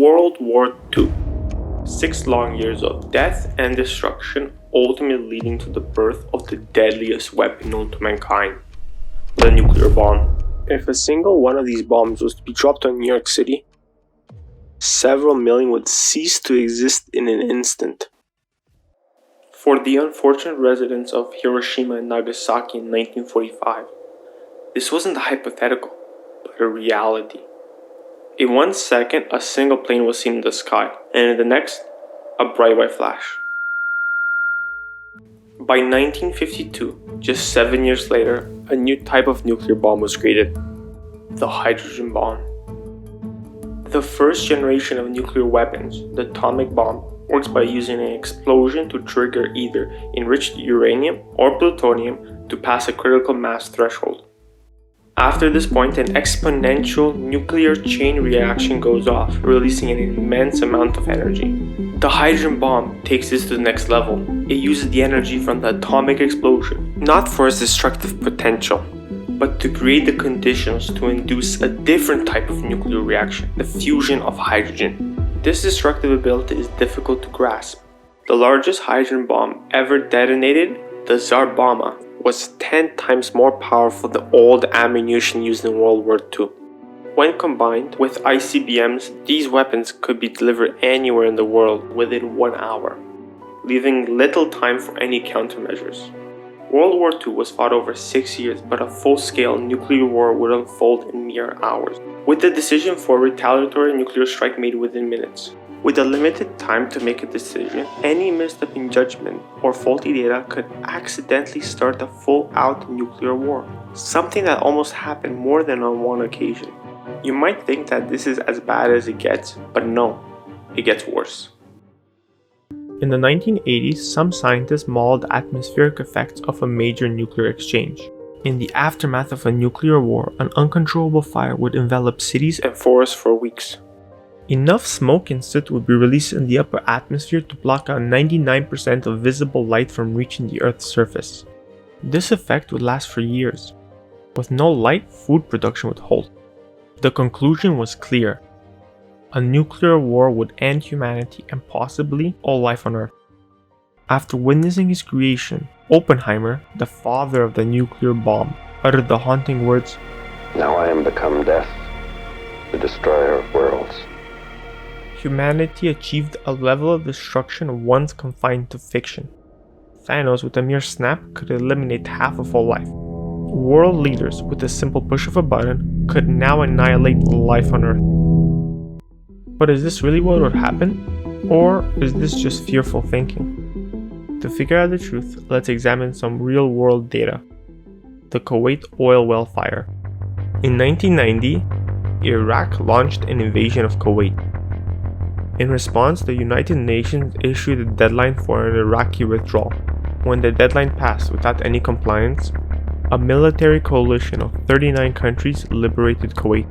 World War II. 6 long years of death and destruction, ultimately leading to the birth of the deadliest weapon known to mankind, the nuclear bomb. If a single one of these bombs was to be dropped on New York City, several million would cease to exist in an instant. For the unfortunate residents of Hiroshima and Nagasaki in 1945, this wasn't a hypothetical, but a reality. In 1 second, a single plane was seen in the sky, and in the next, a bright white flash. By 1952, just 7 years later, a new type of nuclear bomb was created, the hydrogen bomb. The first generation of nuclear weapons, the atomic bomb, works by using an explosion to trigger either enriched uranium or plutonium to pass a critical mass threshold. After this point, an exponential nuclear chain reaction goes off, releasing an immense amount of energy. The hydrogen bomb takes this to the next level. It uses the energy from the atomic explosion, not for its destructive potential, but to create the conditions to induce a different type of nuclear reaction, the fusion of hydrogen. This destructive ability is difficult to grasp. The largest hydrogen bomb ever detonated, the Tsar Bomba, was 10 times more powerful than all the ammunition used in World War II. When combined with ICBMs, these weapons could be delivered anywhere in the world within 1 hour, leaving little time for any countermeasures. World War II was fought over 6 years, but a full-scale nuclear war would unfold in mere hours, with the decision for a retaliatory nuclear strike made within minutes. With a limited time to make a decision, any misstep in judgment or faulty data could accidentally start a full-out nuclear war, something that almost happened more than on one occasion. You might think that this is as bad as it gets, but no, it gets worse. In the 1980s, some scientists modeled atmospheric effects of a major nuclear exchange. In the aftermath of a nuclear war, an uncontrollable fire would envelop cities and forests for weeks. Enough smoke and soot would be released in the upper atmosphere to block out 99% of visible light from reaching the Earth's surface. This effect would last for years. With no light, food production would halt. The conclusion was clear. A nuclear war would end humanity and possibly all life on Earth. After witnessing his creation, Oppenheimer, the father of the nuclear bomb, uttered the haunting words, "Now I am become death, the destroyer of worlds." Humanity achieved a level of destruction once confined to fiction. Thanos, with a mere snap, could eliminate half of all life. World leaders, with a simple push of a button, could now annihilate life on Earth. But is this really what would happen? Or is this just fearful thinking? To figure out the truth, let's examine some real-world data. The Kuwait oil well fire. In 1990, Iraq launched an invasion of Kuwait. In response, the United Nations issued a deadline for an Iraqi withdrawal. When the deadline passed without any compliance, a military coalition of 39 countries liberated Kuwait.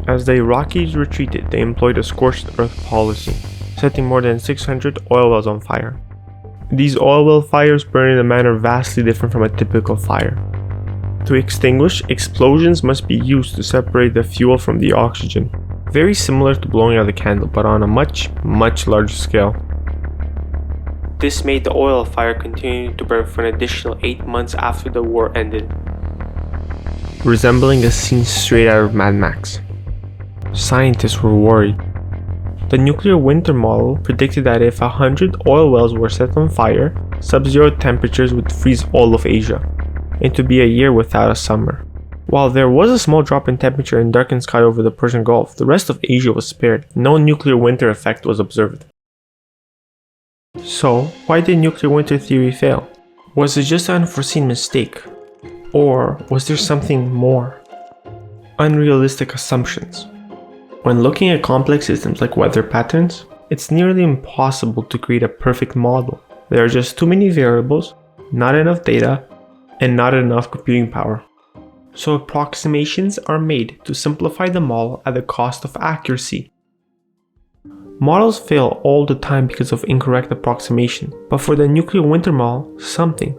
As the Iraqis retreated, they employed a scorched earth policy, setting more than 600 oil wells on fire. These oil well fires burn in a manner vastly different from a typical fire. To extinguish, explosions must be used to separate the fuel from the oxygen. Very similar to blowing out a candle, but on a much larger scale. This made the oil fire continue to burn for an additional 8 months after the war ended, resembling a scene straight out of Mad Max. Scientists were worried. The nuclear winter model predicted that if 100 oil wells were set on fire, sub-zero temperatures would freeze all of Asia, and to be a year without a summer. While there was a small drop in temperature and darkened sky over the Persian Gulf, the rest of Asia was spared. No nuclear winter effect was observed. So, why did nuclear winter theory fail? Was it just an unforeseen mistake? Or was there something more? Unrealistic assumptions. When looking at complex systems like weather patterns, it's nearly impossible to create a perfect model. There are just too many variables, not enough data, and not enough computing power. So approximations are made to simplify the model at the cost of accuracy. Models fail all the time because of incorrect approximation, but for the nuclear winter model, something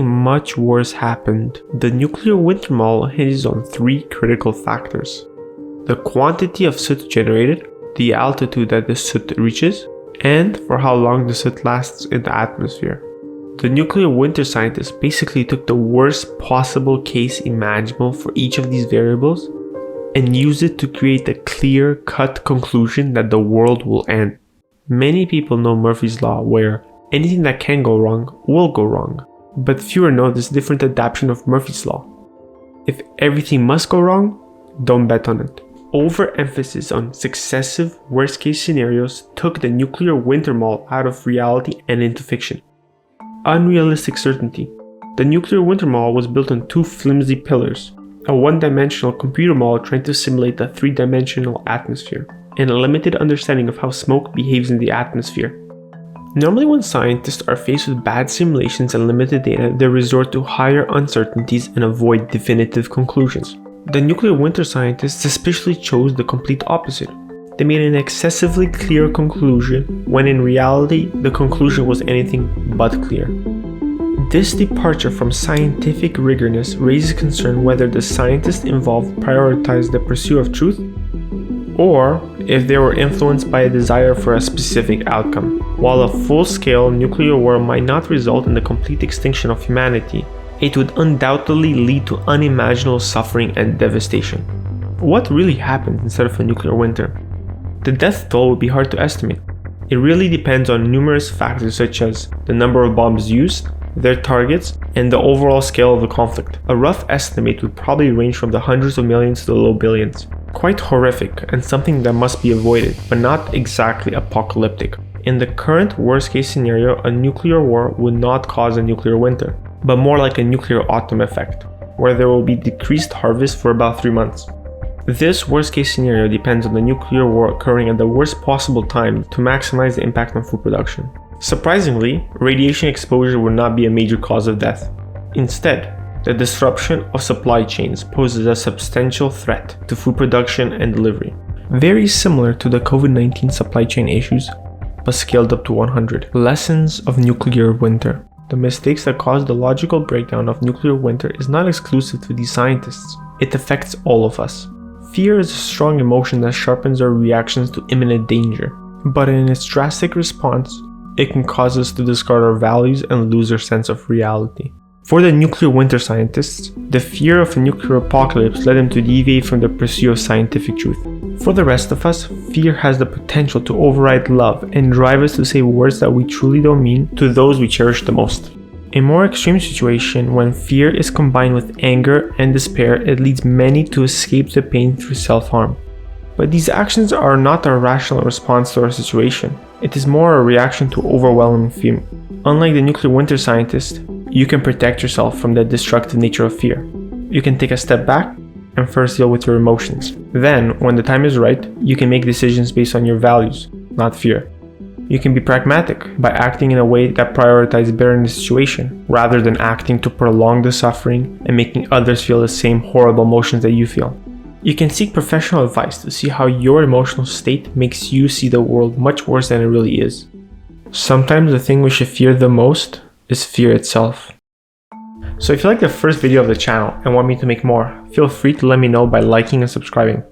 much worse happened. The nuclear winter model hinges on 3 critical factors: the quantity of soot generated, the altitude that the soot reaches, and for how long the soot lasts in the atmosphere. The nuclear winter scientists basically took the worst possible case imaginable for each of these variables and used it to create a clear-cut conclusion that the world will end. Many people know Murphy's Law, where anything that can go wrong will go wrong, but fewer know this different adaptation of Murphy's Law. If everything must go wrong, don't bet on it. Overemphasis on successive worst-case scenarios took the nuclear winter model out of reality and into fiction. Unrealistic certainty. The nuclear winter model was built on two flimsy pillars, a one-dimensional computer model trying to simulate a three-dimensional atmosphere, and a limited understanding of how smoke behaves in the atmosphere. Normally when scientists are faced with bad simulations and limited data, they resort to higher uncertainties and avoid definitive conclusions. The nuclear winter scientists especially chose the complete opposite. They made an excessively clear conclusion when in reality the conclusion was anything but clear. This departure from scientific rigorness raises concern whether the scientists involved prioritized the pursuit of truth or if they were influenced by a desire for a specific outcome. While a full-scale nuclear war might not result in the complete extinction of humanity, it would undoubtedly lead to unimaginable suffering and devastation. What really happens instead of a nuclear winter? The death toll would be hard to estimate. It really depends on numerous factors such as the number of bombs used, their targets, and the overall scale of the conflict. A rough estimate would probably range from the hundreds of millions to the low billions. Quite horrific and something that must be avoided, but not exactly apocalyptic. In the current worst-case scenario, a nuclear war would not cause a nuclear winter, but more like a nuclear autumn effect, where there will be decreased harvest for about 3 months. This worst-case scenario depends on the nuclear war occurring at the worst possible time to maximize the impact on food production. Surprisingly, radiation exposure would not be a major cause of death. Instead, the disruption of supply chains poses a substantial threat to food production and delivery. Very similar to the COVID-19 supply chain issues, but scaled up to 100. Lessons of nuclear winter. The mistakes that cause the logical breakdown of nuclear winter is not exclusive to these scientists. It affects all of us. Fear is a strong emotion that sharpens our reactions to imminent danger, but in its drastic response, it can cause us to discard our values and lose our sense of reality. For the nuclear winter scientists, the fear of a nuclear apocalypse led them to deviate from the pursuit of scientific truth. For the rest of us, fear has the potential to override love and drive us to say words that we truly don't mean to those we cherish the most. In a more extreme situation, when fear is combined with anger and despair, it leads many to escape the pain through self-harm. But these actions are not a rational response to our situation. It is more a reaction to overwhelming fear. Unlike the nuclear winter scientist, you can protect yourself from the destructive nature of fear. You can take a step back and first deal with your emotions. Then, when the time is right, you can make decisions based on your values, not fear. You can be pragmatic by acting in a way that prioritizes bettering the situation, rather than acting to prolong the suffering and making others feel the same horrible emotions that you feel. You can seek professional advice to see how your emotional state makes you see the world much worse than it really is. Sometimes the thing we should fear the most is fear itself. So if you like the first video of the channel and want me to make more, feel free to let me know by liking and subscribing.